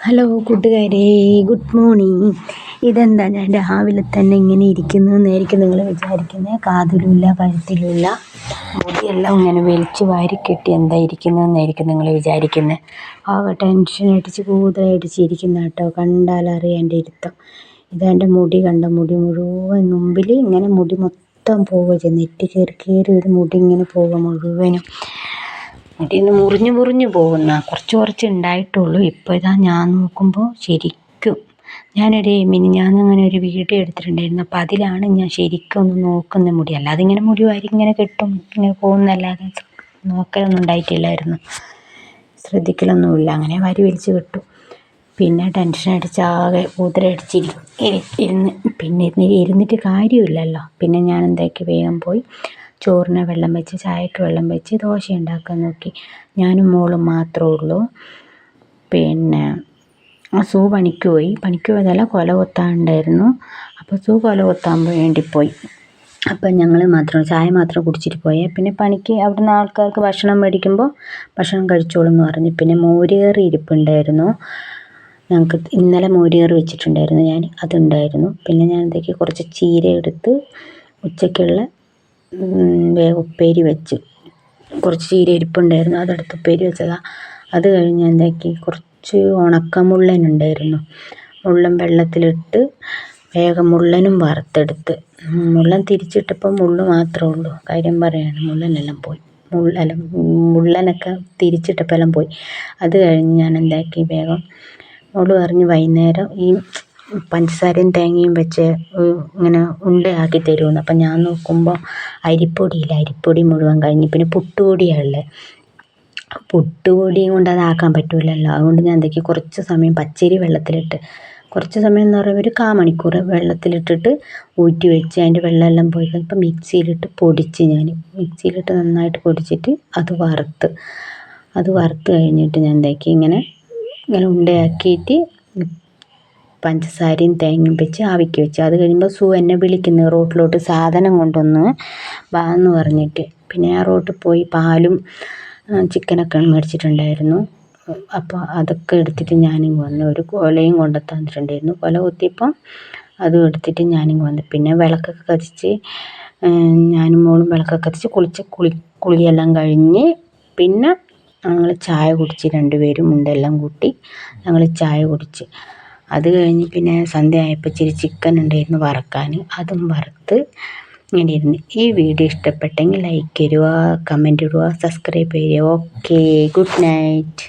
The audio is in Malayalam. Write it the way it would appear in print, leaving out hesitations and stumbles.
ഹലോ കൂട്ടുകാരെ, ഗുഡ് മോർണിംഗ്. ഇതെന്താ ഞാൻ രാവിലെ തന്നെ ഇങ്ങനെ ഇരിക്കുന്നതെന്നായിരിക്കും നിങ്ങൾ വിചാരിക്കുന്നത്. കാതിലുമില്ല, കഴുത്തിലുമില്ല, മുടിയെല്ലാം ഇങ്ങനെ വലിച്ചു വാരിക്കെട്ടി എന്താ ഇരിക്കുന്നതെന്നായിരിക്കും നിങ്ങൾ വിചാരിക്കുന്നത്. ആകെ ടെൻഷൻ അടിച്ച് കൂതലടിച്ചിരിക്കുന്ന കേട്ടോ, കണ്ടാലറിയാം എൻ്റെ ഇരുത്തം. ഇതെൻ്റെ മുടി കണ്ട, മുടി മുഴുവൻ മുമ്പിൽ ഇങ്ങനെ മുടി മൊത്തം പോവുക, നെറ്റി കയറി ഒരു മുടി ഇങ്ങനെ പോവുക മുഴുവനും. മുടിന്ന് മുറിഞ്ഞു പോകുന്ന കുറച്ച് ഉണ്ടായിട്ടുള്ളൂ. ഇപ്പോൾ ഇതാ ഞാൻ നോക്കുമ്പോൾ ശരിക്കും മിനിഞ്ഞാന്ന് അങ്ങനെ ഒരു വീഡിയോ എടുത്തിട്ടുണ്ടായിരുന്നു. അപ്പോൾ അതിലാണ് ഞാൻ ശരിക്കും ഒന്ന് നോക്കുന്ന മുടി. അല്ലാതെ ഇങ്ങനെ മുടി വാരി ഇങ്ങനെ കെട്ടും ഇങ്ങനെ പോകുന്നല്ലാതെ നോക്കലൊന്നും ഉണ്ടായിട്ടില്ലായിരുന്നു, ശ്രദ്ധിക്കലൊന്നുമില്ല. അങ്ങനെ വാരി വലിച്ച് കെട്ടും. പിന്നെ ടെൻഷൻ അടിച്ച് ആകെ ഇരുന്നിട്ട് കാര്യമില്ലല്ലോ. പിന്നെ ഞാൻ എന്താക്കി, വേഗം പോയി ചോറിന് വെള്ളം വെച്ച്, ചായക്ക് വെള്ളം വെച്ച്, ദോശ ഉണ്ടാക്കാൻ നോക്കി. ഞാനും മോളും മാത്രമേ ഉള്ളൂ. പിന്നെ സൂ പണിക്ക് പോയതല്ല, കൊല കൊത്താനുണ്ടായിരുന്നു. അപ്പോൾ സൂ കൊല കൊത്താൻ വേണ്ടി പോയി. അപ്പം ഞങ്ങൾ മാത്രം ചായ മാത്രം കുടിച്ചിട്ട് പോയേ. പിന്നെ പണിക്ക് അവിടുന്ന് ആൾക്കാർക്ക് ഭക്ഷണം മേടിക്കുമ്പോൾ ഭക്ഷണം കഴിച്ചോളൂ എന്ന് പറഞ്ഞു. പിന്നെ മോരുകറി ഇരിപ്പുണ്ടായിരുന്നു. ഞങ്ങൾക്ക് ഇന്നലെ മോരുകറി വെച്ചിട്ടുണ്ടായിരുന്നു ഞാൻ, അതുണ്ടായിരുന്നു. പിന്നെ ഞാൻ എന്തൊക്കെ കുറച്ച് ചീര എടുത്ത് ഉച്ചയ്ക്കുള്ള വേഗം ഉപ്പേരി വെച്ച്. കുറച്ച് ചീര ഇരിപ്പുണ്ടായിരുന്നു, അതെടുത്ത് ഉപ്പേരി വെച്ചതാണ്. അത് കഴിഞ്ഞ് എന്താക്കി, കുറച്ച് ഉണക്കമുള്ളൻ ഉണ്ടായിരുന്നു. മുള്ളൻ വെള്ളത്തിലിട്ട് വേഗം മുള്ളനും വറുത്തെടുത്ത്. മുള്ളൻ തിരിച്ചിട്ടപ്പോൾ മുള്ള് മാത്രമേ ഉള്ളൂ. കാര്യം പറയാണ്, മുള്ളനെല്ലാം പോയി. മുള്ളനൊക്കെ തിരിച്ചിട്ടപ്പോൾ എല്ലാം പോയി. അത് കഴിഞ്ഞ് ഞാൻ എന്താക്കി, വേഗം മോള് പറഞ്ഞ് വൈകുന്നേരം ഈ പഞ്ചസാരയും തേങ്ങയും വെച്ച് ഇങ്ങനെ ഉണ്ടയാക്കി തരുമെന്ന്. അപ്പം ഞാൻ നോക്കുമ്പോൾ അരിപ്പൊടി മുഴുവൻ കഴിഞ്ഞ്. പിന്നെ പുട്ടുപൊടിയാണ്. പുട്ടുപൊടിയും കൊണ്ട് അതാക്കാൻ പറ്റില്ലല്ലോ. അതുകൊണ്ട് ഞാൻ എന്തൊക്കെ കുറച്ച് സമയം പച്ചരി വെള്ളത്തിലിട്ട്, കുറച്ച് സമയം എന്ന് പറയുമ്പോൾ ഒരു 1/4 മണിക്കൂർ വെള്ളത്തിലിട്ടിട്ട് ഊറ്റി വെച്ച്, അതിൻ്റെ വെള്ളമെല്ലാം പോയി കഴിഞ്ഞപ്പോൾ മിക്സിയിലിട്ട് പൊടിച്ച്. മിക്സിയിലിട്ട് നന്നായിട്ട് പൊടിച്ചിട്ട് അത് വറുത്ത് കഴിഞ്ഞിട്ട് ഞാൻ എന്താക്കി, ഇങ്ങനെ ഉണ്ടയാക്കിയിട്ട് പഞ്ചസാരയും തേങ്ങയും വെച്ച് ആവിക്ക് വെച്ച്. അത് കഴിയുമ്പോൾ സൂ എന്നെ വിളിക്കുന്നു റോട്ടിലോട്ട് സാധനം കൊണ്ടൊന്ന് വാ എന്ന് പറഞ്ഞിട്ട്. പിന്നെ ആ റോട്ടിൽ പോയി പാലും ചിക്കനൊക്കെ മേടിച്ചിട്ടുണ്ടായിരുന്നു. അപ്പോൾ അതൊക്കെ എടുത്തിട്ട് ഞാനിങ്ങ് വന്നു. ഒരു കൊലയും കൊണ്ട് തന്നിട്ടുണ്ടായിരുന്നു. കൊല കുത്തിയപ്പം അതും എടുത്തിട്ട് ഞാനിങ്ങ് വന്നു. പിന്നെ വിളക്കൊക്കെ കത്തിച്ച്, ഞാനും മോളും വിളക്കൊക്കെ കത്തിച്ച് കുളിയെല്ലാം കഴിഞ്ഞ് പിന്നെ ഞങ്ങൾ ചായ കുടിച്ച്. രണ്ടുപേരും ഉണ്ടെല്ലാം കൂട്ടി ഞങ്ങൾ ചായ കുടിച്ച്. അത് കഴിഞ്ഞ് പിന്നെ സന്ധ്യ ആയപ്പോൾ ഇച്ചിരി ചിക്കൻ ഉണ്ടായിരുന്നു വറക്കാൻ, അതും വറുത്ത് ഇങ്ങനെ ഇരുന്ന്. ഈ വീഡിയോ ഇഷ്ടപ്പെട്ടെങ്കിൽ ലൈക്ക് തരുക, കമൻറ്റ് ഇടുക, സബ്സ്ക്രൈബ് ചെയ്യുക. Okay, good night.